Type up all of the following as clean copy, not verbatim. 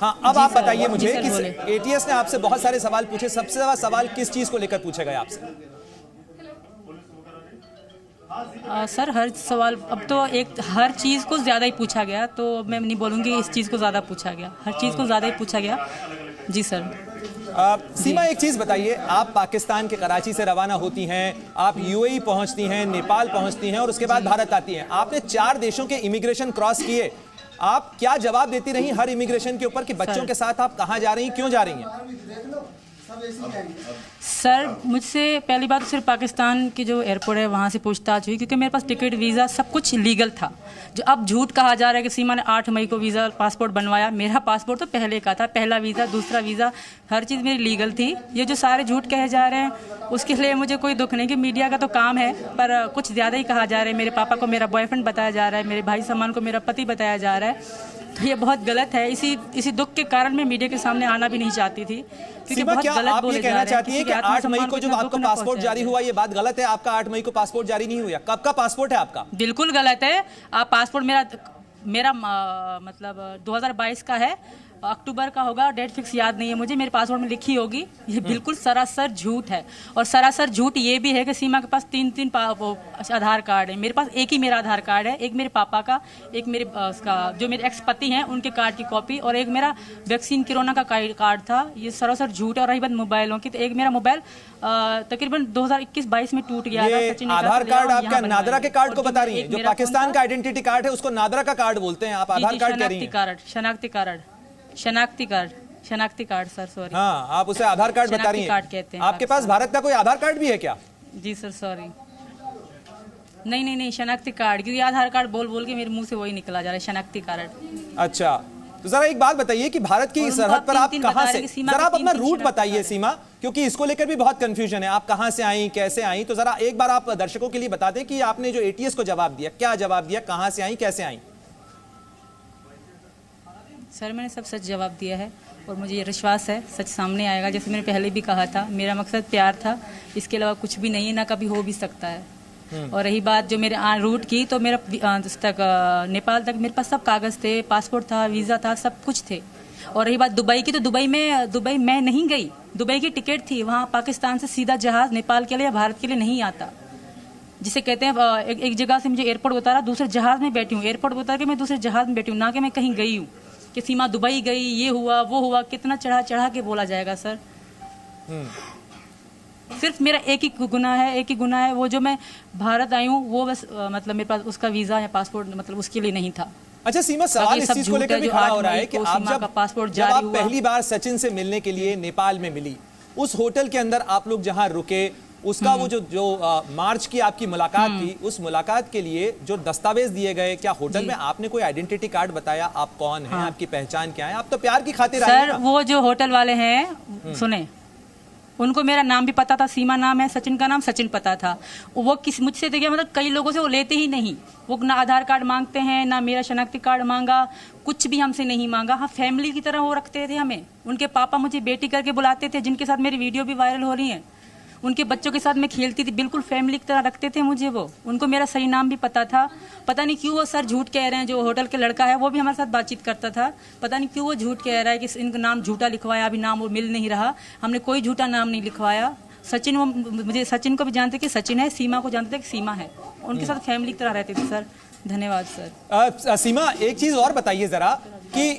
हाँ, अब आप बताइए मुझे कि एटीएस ने आपसे बहुत सारे सवाल पूछे, सबसे ज्यादा सवाल किस चीज को लेकर पूछे गए आपसे? सर हर सवाल, अब तो एक हर चीज़ को ज़्यादा ही पूछा गया, तो मैं नहीं बोलूँगी इस चीज़ को ज़्यादा पूछा गया, हर चीज़ को ज़्यादा ही पूछा गया। जी सर। सीमा, एक चीज बताइए, आप पाकिस्तान के कराची से रवाना होती हैं, आप यूएई पहुंचती हैं, नेपाल पहुंचती हैं और उसके बाद भारत आती हैं। आपने 4 देशों के इमिग्रेशन क्रॉस किए, आप क्या जवाब देती रही हर इमिग्रेशन के ऊपर कि बच्चों के साथ आप कहां जा रही हैं, क्यों जा रही हैं? सर मुझसे पहली बात तो सिर्फ पाकिस्तान की जो एयरपोर्ट है वहाँ से पूछताछ हुई, क्योंकि मेरे पास टिकट वीज़ा सब कुछ लीगल था। जो अब झूठ कहा जा रहा है कि सीमा ने 8 मई को वीज़ा पासपोर्ट बनवाया, मेरा पासपोर्ट तो पहले का था, पहला वीज़ा, दूसरा वीज़ा, हर चीज़ मेरी लीगल थी। ये जो सारे झूठ कहे जा रहे हैं उसके लिए मुझे कोई दुख नहीं, कि मीडिया का तो काम है, पर कुछ ज़्यादा ही कहा जा रहा है। मेरे पापा को मेरा बॉयफ्रेंड बताया जा रहा है, मेरे भाई सम्मान को मेरा पति बताया जा रहा है, तो ये बहुत गलत है। इसी दुख के कारण मैं मीडिया के सामने आना भी नहीं चाहती थी, क्योंकि बहुत गलत बोले जा रहे हैं। चाहती है कि 8 मई को जो आपका पासपोर्ट जारी हुआ, ये बात गलत है? आपका 8 मई को पासपोर्ट जारी नहीं हुआ। कब का पासपोर्ट है आपका? बिल्कुल गलत है। आप पासपोर्ट मेरा मतलब 2022 का है, अक्टूबर का होगा, डेट फिक्स याद नहीं है मुझे, मेरे पासपोर्ट में लिखी होगी। ये बिल्कुल सरासर झूठ है। और सरासर झूठ ये भी है कि सीमा के पास 3 आधार कार्ड है, मेरे पास एक ही मेरा आधार कार्ड है, एक मेरे पापा का, एक मेरे उसका जो मेरे एक्स पति हैं उनके कार्ड की कॉपी, और एक मेरा वैक्सीन कोरोना का कार्ड था। ये सरासर झूठ है। और रही बात मोबाइलों की, तो एक मेरा मोबाइल तकरीबन 2021-22 में टूट गया था। आधार कार्ड आपका नादरा के कार्ड को बता रही है, जो पाकिस्तान का आइडेंटिटी कार्ड है उसको नादरा का कार्ड बोलते हैं, आप आधार कार्ड कह रही हैं। शनाख्ती कार्ड सर, सॉरी। हाँ, आप उसे आधार कार्ड बता रही हैं। कार्ड कहते हैं। आपके पास भारत का कोई आधार कार्ड भी है क्या? जी सर, सॉरी, नहीं, शनाख्ती कार्ड, क्योंकि आधार कार्ड बोल के मेरे मुंह से वही निकला जा रहा है, शनाख्ती कार्ड। अच्छा, तो जरा एक बात बताइए कि भारत की सरहद पर आप कहां से, जरा आप अपना रूट बताइए सीमा, क्योंकि इसको लेकर भी बहुत कंफ्यूजन है। आप कहां से आई, कैसे आई, तो जरा एक बार आप दर्शकों के लिए बता दें कि आपने जो एटीएस को जवाब दिया, क्या जवाब दिया, कहां से आई, कैसे आई? सर मैंने सब सच जवाब दिया है, और मुझे ये विश्वास है सच सामने आएगा। जैसे मैंने पहले भी कहा था, मेरा मकसद प्यार था, इसके अलावा कुछ भी नहीं है, ना कभी हो भी सकता है। और रही बात जो मेरे रूट की, तो मेरा नेपाल तक मेरे पास सब कागज़ थे, पासपोर्ट था, वीज़ा था, सब कुछ थे। और रही बात दुबई की, तो दुबई मैं नहीं गई, दुबई की टिकट थी, वहाँ पाकिस्तान से सीधा जहाज़ नेपाल के लिए या भारत के लिए नहीं आता, जिसे कहते हैं एक जगह से मुझे एयरपोर्ट उतारा, दूसरे जहाज़ में बैठी हूँ, एयरपोर्ट उतार के मैं दूसरे जहाज़ में बैठी हूँ, ना कि मैं कहीं गई हूँ कि सीमा दुबई गई, ये हुआ वो हुआ। कितना चढ़ा के बोला जाएगा सर। सिर्फ मेरा एक ही गुनाह है, वो जो मैं भारत आई हूँ, वो बस मतलब मेरे पास उसका वीज़ा या पासपोर्ट मतलब उसके लिए नहीं था। अच्छा सीमा, सवाल इस चीज को लेकर भी खड़ा हो रहा है कि आप जब आप पहली बार सचिन से मिलने के लिए नेपाल में मिली, उस होटल के अंदर आप लोग जहां रुके, उसका वो जो मार्च की आपकी मुलाकात थी, उस मुलाकात के लिए जो दस्तावेज दिए गए, क्या होटल में आपने कोई आइडेंटिटी कार्ड बताया, आप कौन हैं, आपकी पहचान क्या है? आप तो प्यार की खातिर सर, वो जो होटल वाले हैं सुने, उनको मेरा नाम भी पता था, सीमा नाम है, सचिन का नाम सचिन पता था। वो मुझसे देखिए, मतलब कई लोगों से वो लेते ही नहीं, वो ना आधार कार्ड मांगते हैं, ना मेरा शनाख्ती कार्ड मांगा, कुछ भी हमसे नहीं मांगा। हाँ, फैमिली की तरह वो रखते थे हमें। उनके पापा मुझे बेटी करके बुलाते थे, जिनके साथ मेरी वीडियो भी वायरल हो रही है, उनके बच्चों के साथ मैं खेलती थी, बिल्कुल फैमिली की तरह रखते थे मुझे वो। उनको मेरा सही नाम भी पता था। पता नहीं क्यों वो सर झूठ कह रहे हैं। जो होटल के लड़का है वो भी हमारे साथ बातचीत करता था, पता नहीं क्यों वो झूठ कह रहा है कि इनका नाम झूठा लिखवाया, अभी नाम वो मिल नहीं रहा। हमने कोई झूठा नाम नहीं लिखवाया। सचिन, वो मुझे सचिन को भी जानते कि सचिन है, सीमा को जानते थे कि सीमा है। उनके साथ फैमिली की तरह रहते थे सर। धन्यवाद सर। सीमा, एक चीज और बताइए जरा कि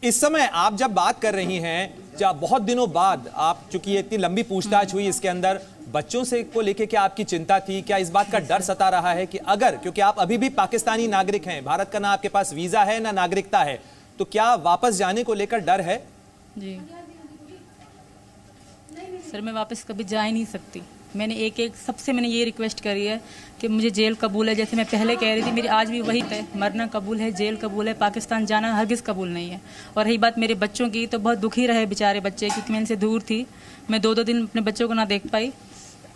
इस समय आप जब बात कर रही हैं, जब बहुत दिनों बाद आप, चूंकि ये इतनी लंबी पूछताछ हुई, इसके अंदर बच्चों से को लेके क्या आपकी चिंता थी? क्या इस बात का डर सता रहा है कि अगर, क्योंकि आप अभी भी पाकिस्तानी नागरिक हैं, भारत का ना आपके पास वीजा है ना नागरिकता है, तो क्या वापस जाने को लेकर डर है? जी सर, मैं वापस कभी जा ही नहीं सकती। मैंने सबसे मैंने ये रिक्वेस्ट करी है कि मुझे जेल कबूल है। जैसे मैं पहले कह रही थी, मेरी आज भी वही तय, मरना कबूल है, जेल कबूल है, पाकिस्तान जाना हरगिज़ कबूल नहीं है। और रही बात मेरे बच्चों की, तो बहुत दुखी रहे बेचारे बच्चे, क्योंकि मैं इनसे दूर थी। मैं 2-2 दिन अपने बच्चों को ना देख पाई।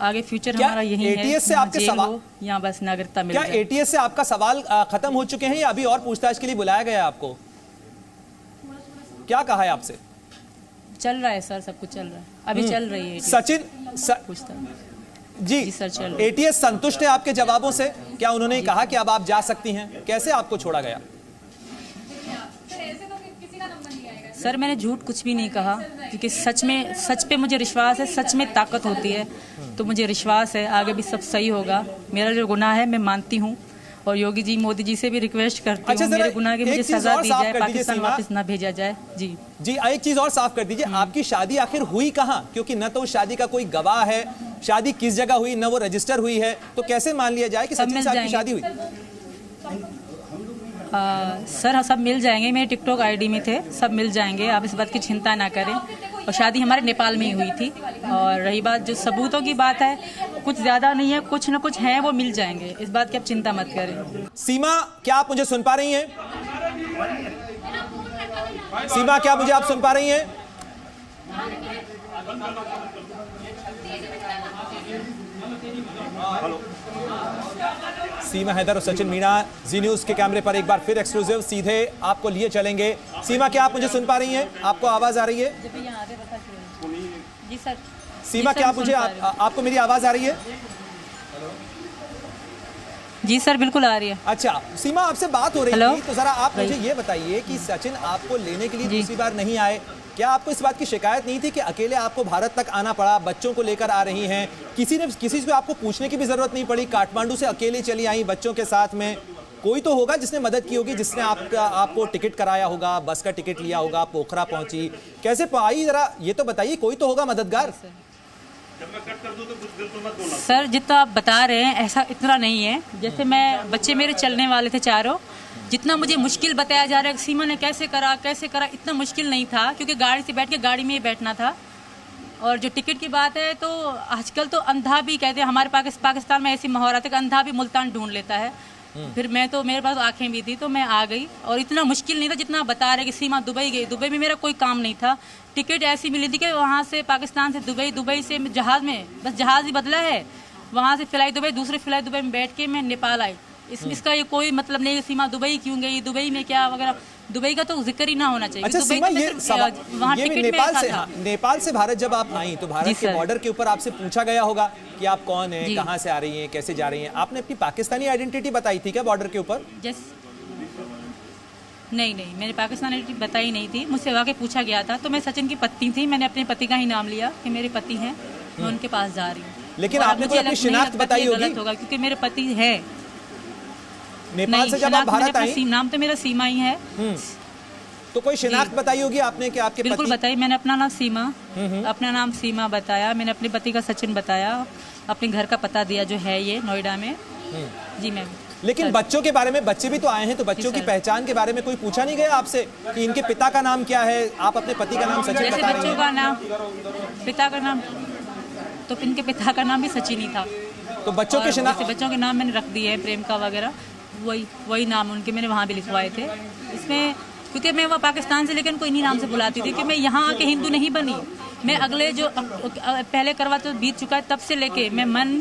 आगे फ्यूचर हमारा यही है, एटीएस से आपके सवाल, यहाँ बस नागरिकता मिल जाए। क्या एटीएस से आपका सवाल खत्म हो चुके हैं या अभी और पूछताछ के लिए बुलाया गया आपको? क्या कहा है आपसे? चल रहा है सर, सब कुछ चल रहा है, अभी चल रही है। सचिन जी सर, चल एटीएस संतुष्ट है आपके जवाबों से? क्या उन्होंने कहा कि अब आप जा सकती हैं? कैसे आपको छोड़ा गया? सर मैंने झूठ कुछ भी नहीं कहा, क्योंकि सच पे मुझे विश्वास है, सच में ताकत होती है, तो मुझे विश्वास है आगे भी सब सही होगा। मेरा जो गुनाह है मैं मानती हूँ और योगी जी मोदी जी से भी रिक्वेस्ट करती हूँ मेरे गुनाह की मुझे सजा दी जाए, पाकिस्तान वापस ना भेजा जाए। जी एक चीज और साफ कर दीजिए, आपकी शादी आखिर हुई कहाँ? क्योंकि न तो उस शादी का कोई गवाह है, शादी किस जगह हुई, न वो रजिस्टर हुई है, तो कैसे मान लिया जाए कि सचिन साहब की शादी हुई? सर सब मिल जाएंगे, मेरे टिकटॉक आईडी में थे, सब मिल जाएंगे, आप इस बात की चिंता ना करें। और शादी हमारे नेपाल में ही हुई थी। और रही बात जो सबूतों की बात है, कुछ ज्यादा नहीं है, कुछ न कुछ है, वो मिल जाएंगे, इस बात की आप चिंता मत करें। सीमा, क्या आप मुझे सुन पा रही हैं? सीमा, क्या मुझे आप सुन पा रही हैं? सीमा हैदर और सचिन मीणा जी न्यूज के कैमरे पर एक बार फिर एक्सक्लूसिव सीधे आपको लिए चलेंगे। सीमा, क्या आप मुझे सुन पा रही हैं? आपको आवाज आ रही है? जी सर। सीमा, क्या आप मुझे आपको मेरी आवाज आ रही है? जी सर, बिल्कुल आ रही है। अच्छा सीमा, आपसे बात हो रही थी, तो जरा आप मुझे ये बताइए कि सचिन आपको लेने के लिए दूसरी बार नहीं आए, क्या आपको इस बात की शिकायत नहीं थी कि अकेले आपको भारत तक आना पड़ा? बच्चों को लेकर आ रही हैं, किसी को आपको पूछने की भी जरूरत नहीं पड़ी, काठमांडू से अकेले चली आई बच्चों के साथ में। कोई तो होगा जिसने मदद की होगी, जिसने आपको टिकट कराया होगा, बस का टिकट लिया होगा, पोखरा पहुंची, कैसे आई, जरा ये तो बताइए, कोई तो होगा मददगार। सर जितना आप बता रहे हैं ऐसा इतना नहीं है। जैसे बच्चे मेरे चलने वाले थे चारों, जितना मुझे मुश्किल बताया जा रहा है सीमा ने कैसे करा, इतना मुश्किल नहीं था, क्योंकि गाड़ी से बैठ के गाड़ी में ही बैठना था। और जो टिकट की बात है, तो आजकल तो अंधा भी कहते हैं, हमारे पाकिस्तान में ऐसी महारत है कि अंधा भी मुल्तान ढूंढ लेता है। फिर मेरे पास आंखें भी थी, तो मैं आ गई। और इतना मुश्किल नहीं था जितना बता रहे कि सीमा दुबई गई। दुबई में मेरा कोई काम नहीं था, टिकट ऐसी मिली थी कि वहाँ से पाकिस्तान से दुबई से जहाज़ में, बस जहाज़ ही बदला है, वहाँ से फ्लाई दुबई, दूसरे फ्लाई दुबई में बैठ के मैं नेपाल आई। इसका ये कोई मतलब नहीं कि सीमा दुबई क्यों गई, दुबई में क्या वगैरह, दुबई का तो जिक्र ही ना होना चाहिए। अच्छा सीमा, नेपाल से भारत जब आप आई तो भारत के बॉर्डर के ऊपर आपसे पूछा गया होगा कि आप कौन हैं, कहाँ से आ रही हैं, कैसे जा रही हैं? आपने अपनी पाकिस्तानी आइडेंटिटी बताई थी क्या बॉर्डर के ऊपर? नहीं, मैंने पाकिस्तानी आइडेंटिटी बताई नहीं थी, मुझसे वाकई पूछा गया था। तो मैं सचिन की पत्नी थी, मैंने अपने पति का ही नाम लिया कि मेरे पति हैं, मैं उनके पास जा रही हूँ। लेकिन आपने कोई अपनी शिनाख्त बताई होगी? गलत होगा क्योंकि मेरे पति है नेपाल से जब आप भारत आई। नाम तो मेरा सीमा ही है। तो कोई शिनाख्त बताई होगी आपने कि आपके बिल्कुल बताई, मैंने अपना नाम सीमा, अपना नाम सीमा बताया, मैंने अपने पति का सचिन बताया, अपने घर का पता दिया जो है ये नोएडा में। जी मैम। लेकिन बच्चों के बारे में, बच्चे भी तो आए हैं, तो बच्चों की पहचान के बारे में कोई पूछा नहीं गया आपसे कि इनके पिता का नाम क्या है? आप अपने पति का नाम सचिन बता रही हैं। बच्चों का नाम, पिता का नाम, तो इनके पिता का नाम भी सचिन ही था। तो बच्चों के नाम मैंने रख दिए हैं, प्रेम का वगैरह, वही नाम उनके मैंने वहाँ भी लिखवाए थे। इसमें क्योंकि मैं वहाँ पाकिस्तान से, लेकिन कोई इन्हीं नाम से बुलाती थी कि मैं यहाँ आके हिंदू नहीं बनी। मैं अगले जो पहले करवा तो बीत चुका है, तब से लेके मैं मन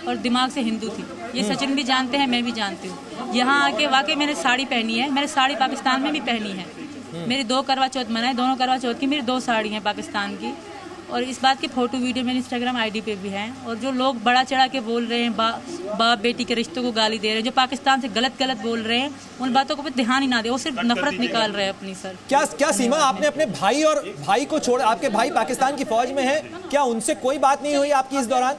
और दिमाग से हिंदू थी। ये सचिन भी जानते हैं, मैं भी जानती हूँ। यहाँ आके वाकई मैंने साड़ी पहनी है, मैंने साड़ी पाकिस्तान में भी पहनी है। मेरी 2 करवा चौथ मनाए, दोनों करवा चौथ की मेरी 2 साड़ी हैं पाकिस्तान की। और इस बात की फोटो वीडियो मेरे इंस्टाग्राम आईडी पे भी हैं। और जो लोग बड़ा चढ़ा के बोल रहे हैं, बाप बेटी के रिश्तों को गाली दे रहे हैं, जो पाकिस्तान से गलत बोल रहे हैं, उन बातों को भी ध्यान ही ना दे, वो सिर्फ नफरत निकाल रहे हैं अपनी। सर क्या सीमा, आपने अपने भाई को छोड़, आपके भाई पाकिस्तान की फौज में है, क्या उनसे कोई बात नहीं हुई आपकी इस दौरान?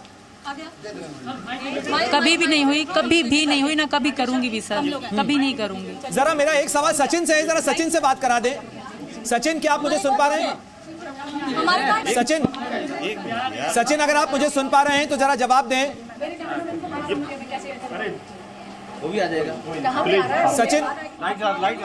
कभी भी नहीं हुई, कभी भी नहीं हुई, ना कभी करूंगी भी सर, कभी नहीं करूंगी। जरा मेरा एक सवाल सचिन से है, जरा सचिन से बात करा दे। सचिन, क्या आप मुझे सुन पा रहे हैं? सचिन, अगर आप मुझे सुन पा रहे हैं तो जरा जवाब दें। वो भी आ जाएगा सचिन। लाइट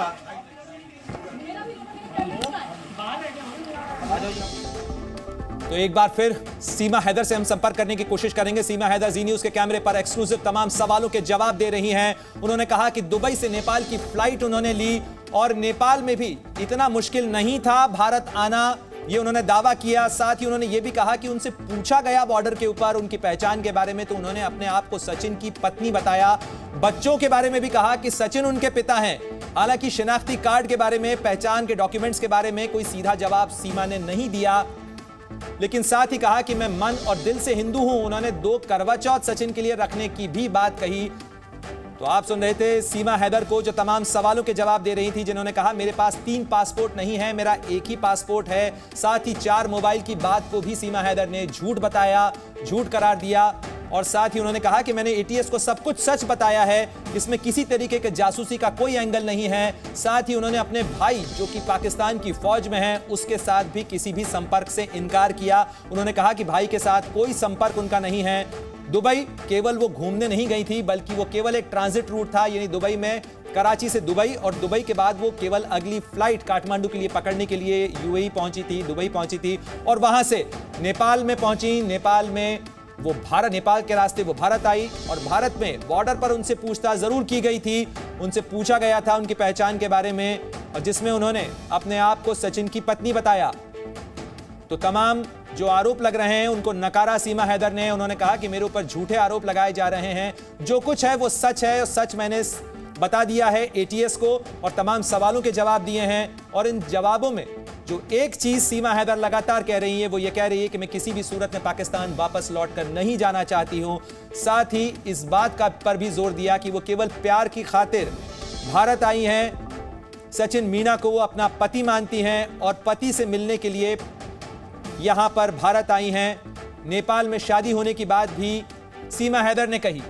तो एक बार फिर सीमा हैदर से हम संपर्क करने की कोशिश करेंगे। सीमा हैदर जी न्यूज के कैमरे पर एक्सक्लूसिव तमाम सवालों के जवाब दे रही हैं। उन्होंने कहा कि दुबई से नेपाल की फ्लाइट उन्होंने ली और नेपाल में भी इतना मुश्किल नहीं था भारत आना, ये उन्होंने दावा किया। साथ ही उन्होंने ये भी कहा कि उनसे पूछा गया बॉर्डर के ऊपर उनकी पहचान के बारे में, तो उन्होंने अपने आप को सचिन की पत्नी बताया। बच्चों के बारे में भी कहा कि सचिन उनके पिता हैं। हालांकि शिनाख्ती कार्ड के बारे में, पहचान के डॉक्यूमेंट्स के बारे में कोई सीधा जवाब सीमा ने नहीं दिया, लेकिन साथ ही कहा कि मैं मन और दिल से हिंदू हूं। उन्होंने 2 करवा चौथ सचिन के लिए रखने की भी बात कही। तो आप सुन रहे थे सीमा हैदर को, जो तमाम सवालों के जवाब दे रही थी, जिन्होंने कहा मेरे पास 3 पासपोर्ट नहीं है, मेरा एक ही पासपोर्ट है। साथ ही 4 मोबाइल की बात को भी सीमा हैदर ने झूठ बताया, झूठ करार दिया। और साथ ही उन्होंने कहा कि मैंने एटीएस को सब कुछ सच बताया है, इसमें किसी तरीके के जासूसी का कोई एंगल नहीं है। साथ ही उन्होंने अपने भाई जो कि पाकिस्तान की फौज में हैं, उसके साथ भी किसी भी संपर्क से इनकार किया। उन्होंने कहा कि भाई के साथ कोई संपर्क उनका नहीं है। दुबई केवल वो घूमने नहीं गई थी, बल्कि वो केवल एक ट्रांजिट रूट था, यानी दुबई में कराची से दुबई, और दुबई के बाद वो केवल अगली फ्लाइट काठमांडू के लिए पकड़ने के लिए यूएई पहुंची थी, दुबई पहुंची थी, और वहां से नेपाल में पहुंची। नेपाल में वो नेपाल के रास्ते वो भारत आई, और भारत में बॉर्डर पर उनसे पूछताछ जरूर की गई थी, उनसे पूछा गया था उनकी पहचान के बारे में, और जिसमें उन्होंने अपने आप को सचिन की पत्नी बताया। तो तमाम जो आरोप लग रहे हैं उनको नकारा सीमा हैदर ने। उन्होंने कहा कि मेरे ऊपर झूठे आरोप लगाए जा रहे हैं, जो कुछ है वो सच है, और सच मैंने बता दिया है एटीएस को, और तमाम सवालों के जवाब दिए हैं। और इन जवाबों में जो एक चीज सीमा हैदर लगातार कह रही है, वो ये कह रही है कि मैं किसी भी सूरत में पाकिस्तान वापस लौटकर नहीं जाना चाहती हूं। साथ ही इस बात पर भी जोर दिया कि वो केवल प्यार की खातिर भारत आई हैं, सचिन मीणा को वो अपना पति मानती हैं, और पति से मिलने के लिए यहां पर भारत आई हैं। नेपाल में शादी होने की बात भी सीमा हैदर ने कही।